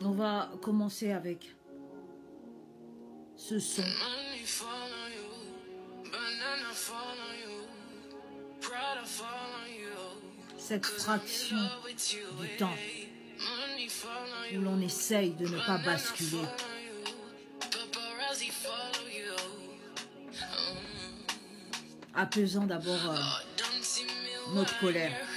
On va commencer avec ce son. Cette fraction du temps où l'on essaye de ne pas basculer. Apaisant d'abord notre colère.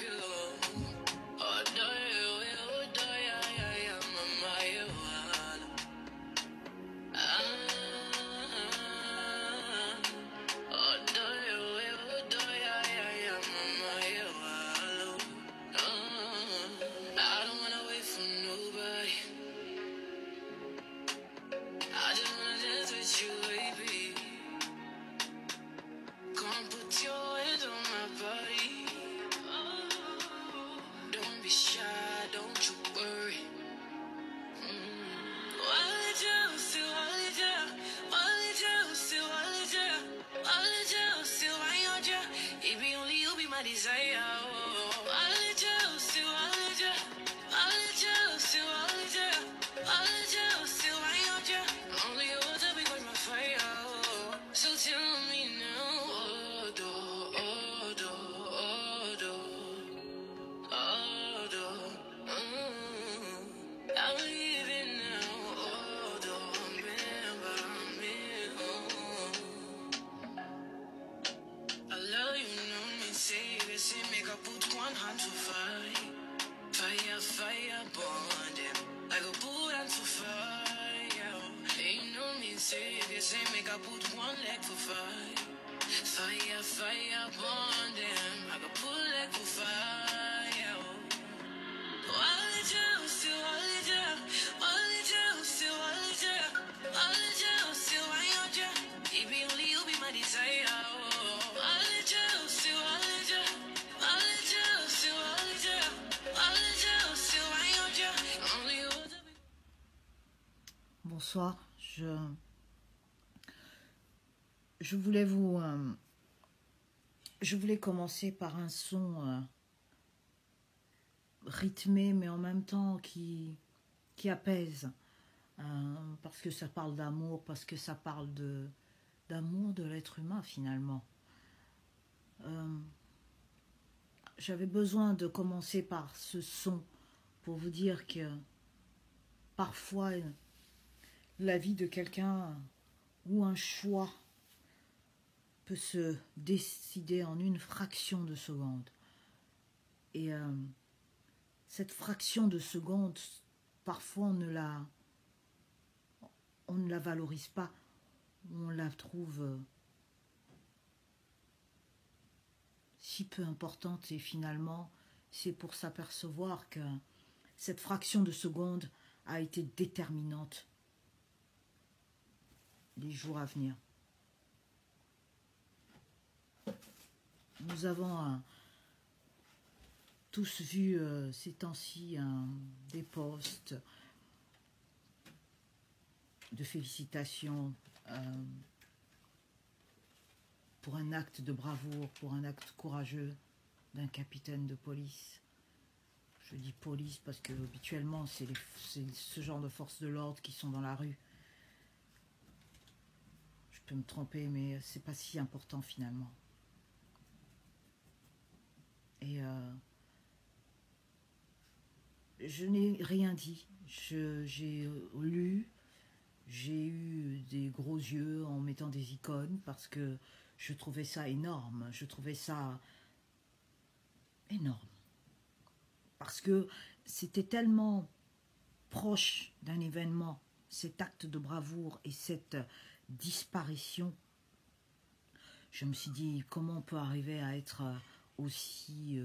Bonsoir, je voulais commencer par un son rythmé mais en même temps qui apaise, parce que ça parle d'amour, parce que ça parle d'amour de l'être humain finalement. J'avais besoin de commencer par ce son pour vous dire que parfois la vie de quelqu'un ou un choix peut se décider en une fraction de seconde. Et cette fraction de seconde, parfois on ne la valorise pas, on la trouve si peu importante, et finalement c'est pour s'apercevoir que cette fraction de seconde a été déterminante les jours à venir. Nous avons tous vu ces temps-ci des posts de félicitations pour un acte de bravoure, pour un acte courageux d'un capitaine de police. Je dis police parce que habituellement c'est ce genre de forces de l'ordre qui sont dans la rue. Je peux me tromper, mais c'est pas si important finalement. Et je n'ai rien dit. J'ai lu, j'ai eu des gros yeux en mettant des icônes parce que je trouvais ça énorme. Je trouvais ça énorme. Parce que c'était tellement proche d'un événement, cet acte de bravoure et cette disparition. Je me suis dit, comment on peut arriver à être aussi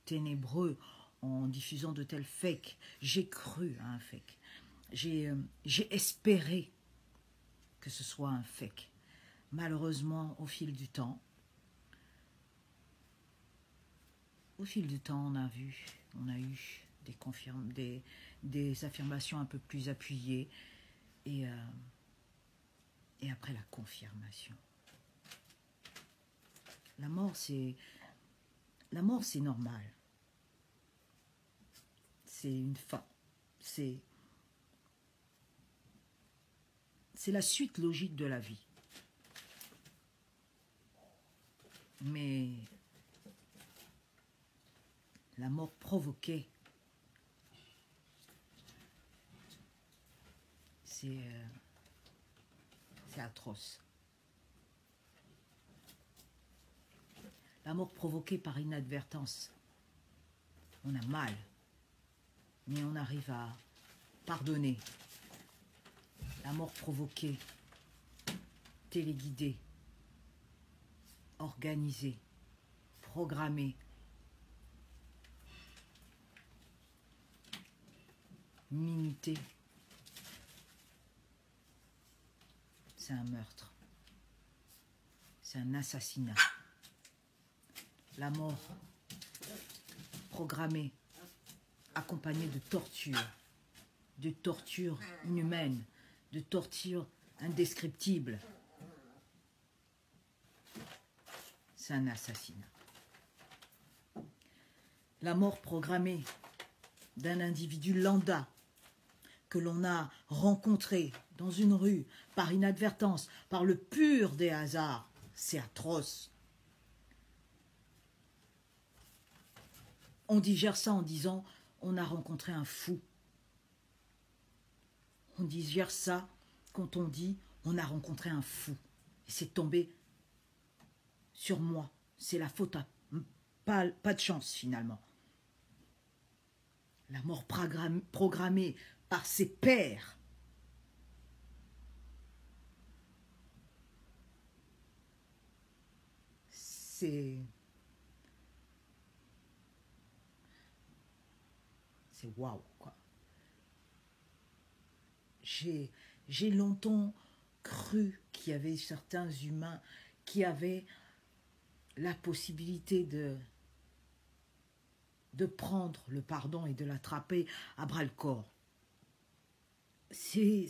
ténébreux en diffusant de tels fakes. J'ai cru à un fake. J'ai espéré que ce soit un fake. Malheureusement, au fil du temps, on a eu des affirmations un peu plus appuyées et après la confirmation. La mort, c'est normal. C'est une fin. C'est c'est la suite logique de la vie. Mais la mort provoquée, c'est atroce. La mort provoquée par inadvertance, on a mal, mais on arrive à pardonner. La mort provoquée, téléguidée, organisée, programmée, minutée, c'est un meurtre, c'est un assassinat. La mort programmée, accompagnée de tortures inhumaines, de tortures indescriptibles. C'est un assassinat. La mort programmée d'un individu lambda que l'on a rencontré dans une rue par inadvertance, par le pur des hasards, c'est atroce. On digère ça en disant on a rencontré un fou. On digère ça quand on dit on a rencontré un fou. Et c'est tombé sur moi. C'est la faute à pas de chance finalement. La mort programmée par ses pairs. C'est waouh, quoi. J'ai longtemps cru qu'il y avait certains humains qui avaient la possibilité de prendre le pardon et de l'attraper à bras-le-corps. C'est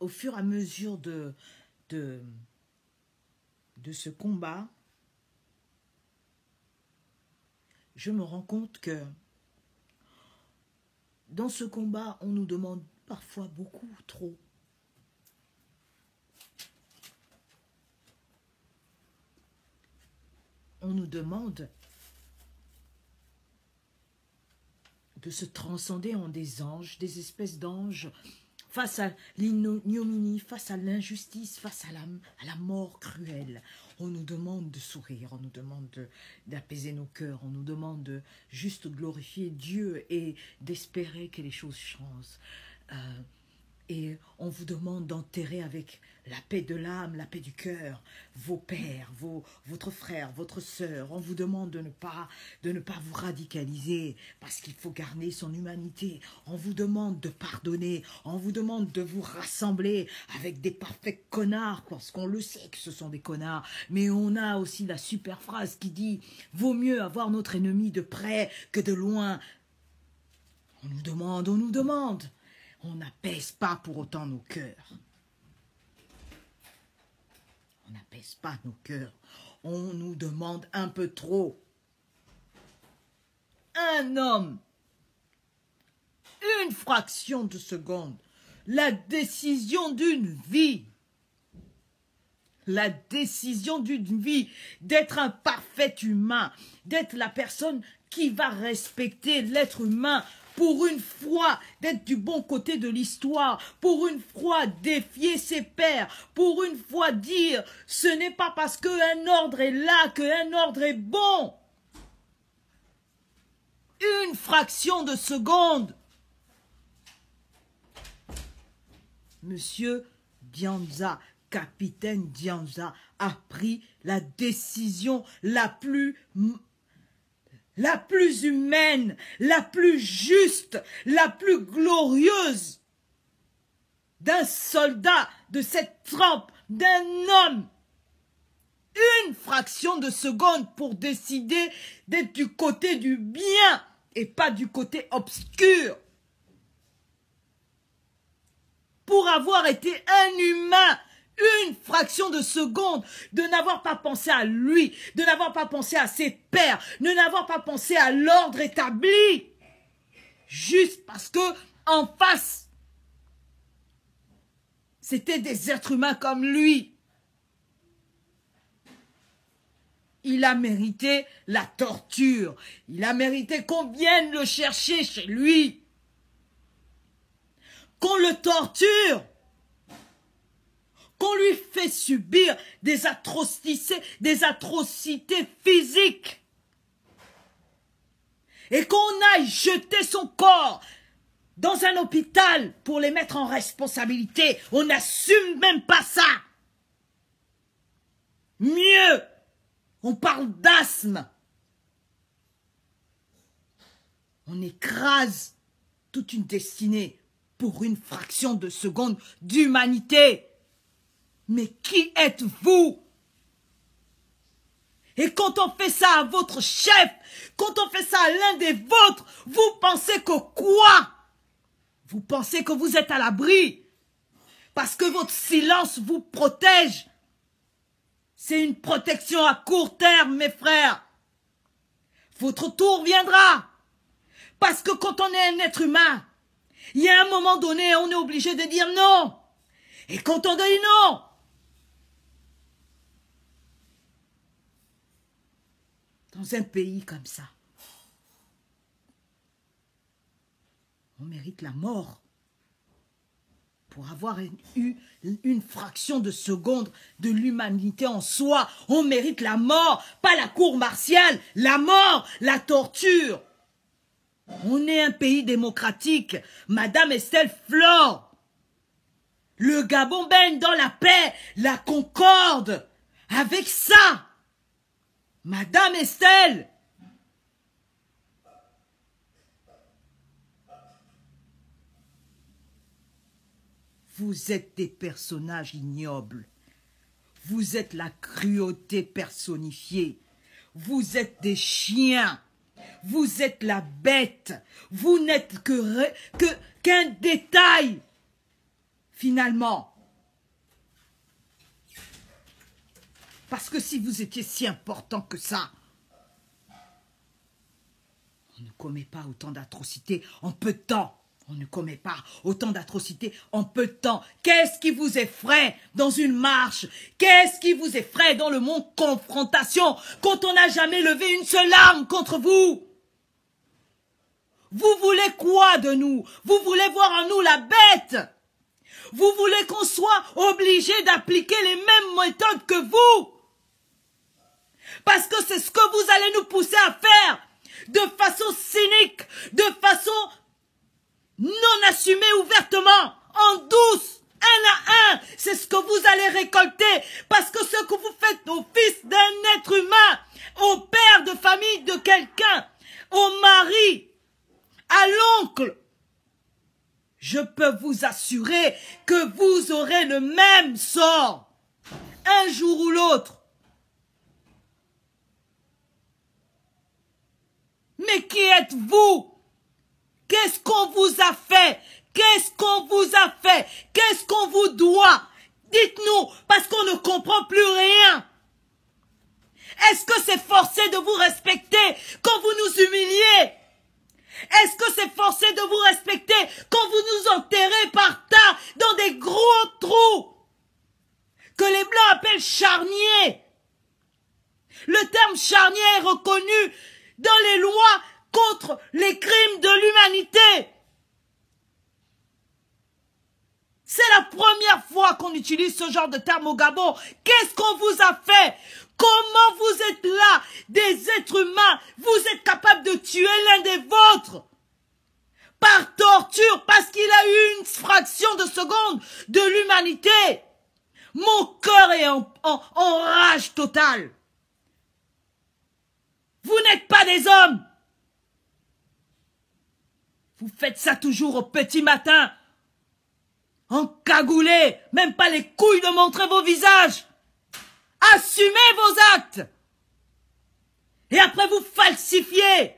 au fur et à mesure de ce combat, je me rends compte que dans ce combat, on nous demande parfois beaucoup trop. On nous demande de se transcender en des anges, des espèces d'anges, face à l'ignominie, face à l'injustice, face à la mort cruelle. On nous demande de sourire, on nous demande d'apaiser nos cœurs, on nous demande de juste glorifier Dieu et d'espérer que les choses changent. Et on vous demande d'enterrer avec la paix de l'âme, la paix du cœur, vos pères, votre frère, votre sœur. On vous demande de ne pas vous radicaliser parce qu'il faut garder son humanité. On vous demande de pardonner. On vous demande de vous rassembler avec des parfaits connards parce qu'on le sait que ce sont des connards. Mais on a aussi la super phrase qui dit « Vaut mieux avoir notre ennemi de près que de loin ». On nous demande, on nous demande. On n'apaise pas pour autant nos cœurs. On n'apaise pas nos cœurs. On nous demande un peu trop. Un homme, une fraction de seconde, la décision d'une vie. La décision d'une vie d'être un parfait humain, d'être la personne qui va respecter l'être humain, pour une fois d'être du bon côté de l'histoire, pour une fois défier ses pairs, pour une fois dire ce n'est pas parce qu'un ordre est là qu'un ordre est bon. Une fraction de seconde. Monsieur Dianza, capitaine Dianza, a pris la décision la plus humaine, la plus juste, la plus glorieuse d'un soldat, de cette trempe, d'un homme. Une fraction de seconde pour décider d'être du côté du bien et pas du côté obscur. Pour avoir été un humain, une fraction de seconde, de n'avoir pas pensé à lui, de n'avoir pas pensé à ses pairs, de n'avoir pas pensé à l'ordre établi. Juste parce que en face, C'était des êtres humains comme lui. Il a mérité la torture. Il a mérité qu'on vienne le chercher chez lui. Qu'on le torture. Qu'on lui fait subir des atrocités physiques. Et qu'on aille jeter son corps dans un hôpital pour les mettre en responsabilité. On n'assume même pas ça. Mieux, on parle d'asthme. On écrase toute une destinée pour une fraction de seconde d'humanité. Mais qui êtes-vous? Et quand on fait ça à votre chef, quand on fait ça à l'un des vôtres, vous pensez que quoi? Vous pensez que vous êtes à l'abri parce que votre silence vous protège. C'est une protection à court terme, mes frères. Votre tour viendra. Parce que quand on est un être humain, il y a un moment donné, on est obligé de dire non. Et quand on dit non, dans un pays comme ça, on mérite la mort pour avoir eu une fraction de seconde de l'humanité en soi. On mérite la mort, pas la cour martiale, la mort, la torture. On est un pays démocratique, Madame Estelle Flore. Le Gabon baigne dans la paix, la concorde. Avec ça, Madame Estelle, vous êtes des personnages ignobles. Vous êtes la cruauté personnifiée. Vous êtes des chiens. Vous êtes la bête. Vous n'êtes qu'un détail, finalement. Parce que si vous étiez si important que ça, on ne commet pas autant d'atrocités en peu de temps. On ne commet pas autant d'atrocités en peu de temps. Qu'est-ce qui vous effraie dans une marche? Qu'est-ce qui vous effraie dans le mot confrontation quand on n'a jamais levé une seule arme contre vous? Vous voulez quoi de nous? Vous voulez voir en nous la bête? Vous voulez qu'on soit obligé d'appliquer les mêmes méthodes que vous? Parce que c'est ce que vous allez nous pousser à faire de façon cynique, de façon non assumée ouvertement, en douce, un à un. C'est ce que vous allez récolter. Parce que ce que vous faites au fils d'un être humain, au père de famille de quelqu'un, au mari, à l'oncle, je peux vous assurer que vous aurez le même sort, un jour ou l'autre. Mais qui êtes-vous? Qu'est-ce qu'on vous a fait? Qu'est-ce qu'on vous a fait? Qu'est-ce qu'on vous doit? Dites-nous, parce qu'on ne comprend plus rien. Est-ce que c'est forcé de vous respecter quand vous nous humiliez? Est-ce que c'est forcé de vous respecter quand vous nous enterrez par tas dans des gros trous que les Blancs appellent charniers? Le terme charnier est reconnu dans les lois contre les crimes de l'humanité. C'est la première fois qu'on utilise ce genre de terme au Gabon. Qu'est-ce qu'on vous a fait? Comment vous êtes là, des êtres humains? Vous êtes capables de tuer l'un des vôtres par torture parce qu'il a eu une fraction de seconde de l'humanité. Mon cœur est en rage totale. Vous n'êtes pas des hommes. Vous faites ça toujours au petit matin. Encagoulés, même pas les couilles de montrer vos visages. Assumez vos actes. Et après vous falsifiez.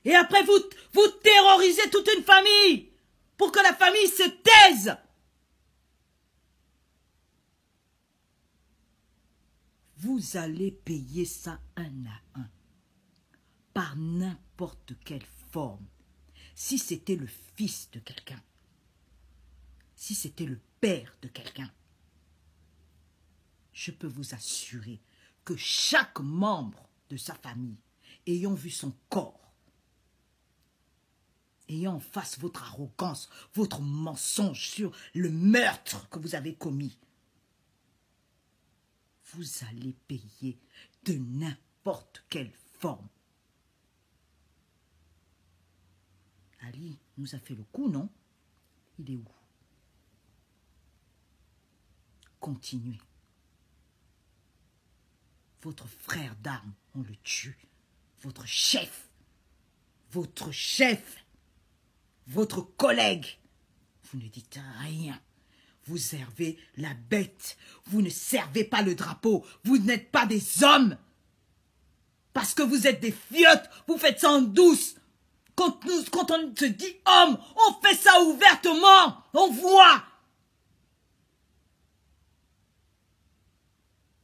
Et après vous terrorisez toute une famille pour que la famille se taise. Vous allez payer ça un à un, par n'importe quelle forme. Si c'était le fils de quelqu'un, si c'était le père de quelqu'un, je peux vous assurer que chaque membre de sa famille, ayant vu son corps, ayant en face votre arrogance, votre mensonge sur le meurtre que vous avez commis, vous allez payer de n'importe quelle forme. Ali nous a fait le coup, non? Il est où? Continuez. Votre frère d'armes, on le tue. Votre chef, votre collègue, vous ne dites rien. Vous servez la bête. Vous ne servez pas le drapeau. Vous n'êtes pas des hommes. Parce que vous êtes des fiottes. Vous faites ça en douce. Quand on se dit homme, on fait ça ouvertement. On voit.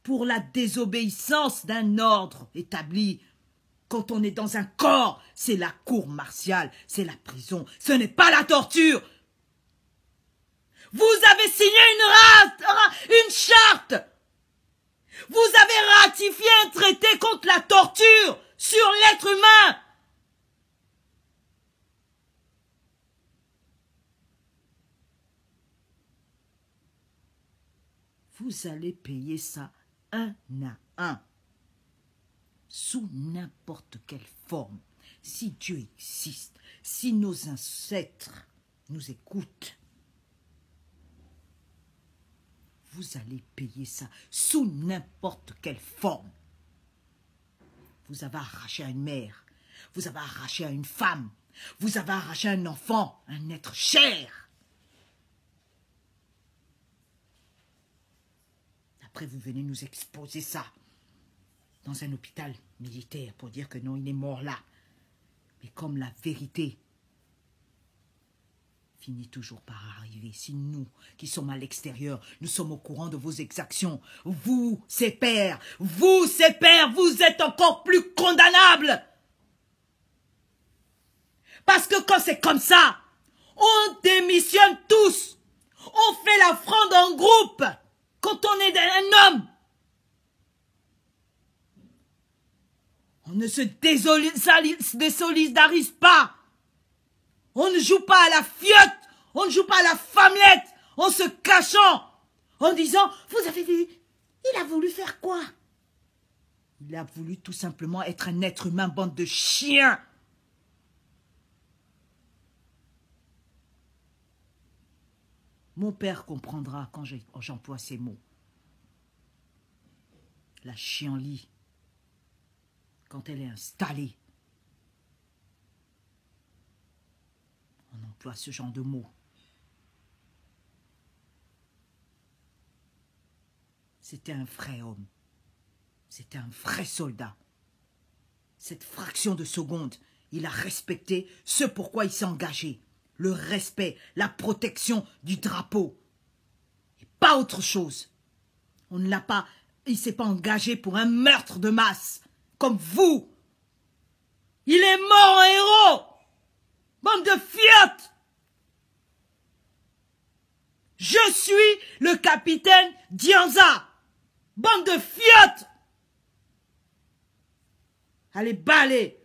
Pour la désobéissance d'un ordre établi, quand on est dans un corps, c'est la cour martiale, c'est la prison. Ce n'est pas la torture. Vous avez signé une charte. Vous avez ratifié un traité contre la torture sur l'être humain. Vous allez payer ça un à un, sous n'importe quelle forme. Si Dieu existe, si nos ancêtres nous écoutent, vous allez payer ça sous n'importe quelle forme. Vous avez arraché à une mère, vous avez arraché à une femme, vous avez arraché à un enfant, un être cher. Après, vous venez nous exposer ça dans un hôpital militaire pour dire que non, il est mort là. Mais comme la vérité finit toujours par arriver, si nous, qui sommes à l'extérieur, nous sommes au courant de vos exactions, vous, ces pères, vous êtes encore plus condamnables. Parce que quand c'est comme ça, on démissionne tous. On fait la fronde en groupe quand on est un homme. On ne se désolidarise pas. On ne joue pas à la fiotte. On ne joue pas à la femmelette en se cachant, en disant, vous avez dit, il a voulu faire quoi? Il a voulu tout simplement être un être humain, bande de chiens. Mon père comprendra quand j'emploie ces mots. La chienlit, quand elle est installée, on emploie ce genre de mots. C'était un vrai homme. C'était un vrai soldat. Cette fraction de seconde, il a respecté ce pourquoi il s'est engagé. Le respect, la protection du drapeau. Et pas autre chose. On ne l'a pas, il ne s'est pas engagé pour un meurtre de masse, comme vous. Il est mort en héros. Bande de fiottes. Je suis le capitaine Dianza. Bande de fiottes. Allez, balai.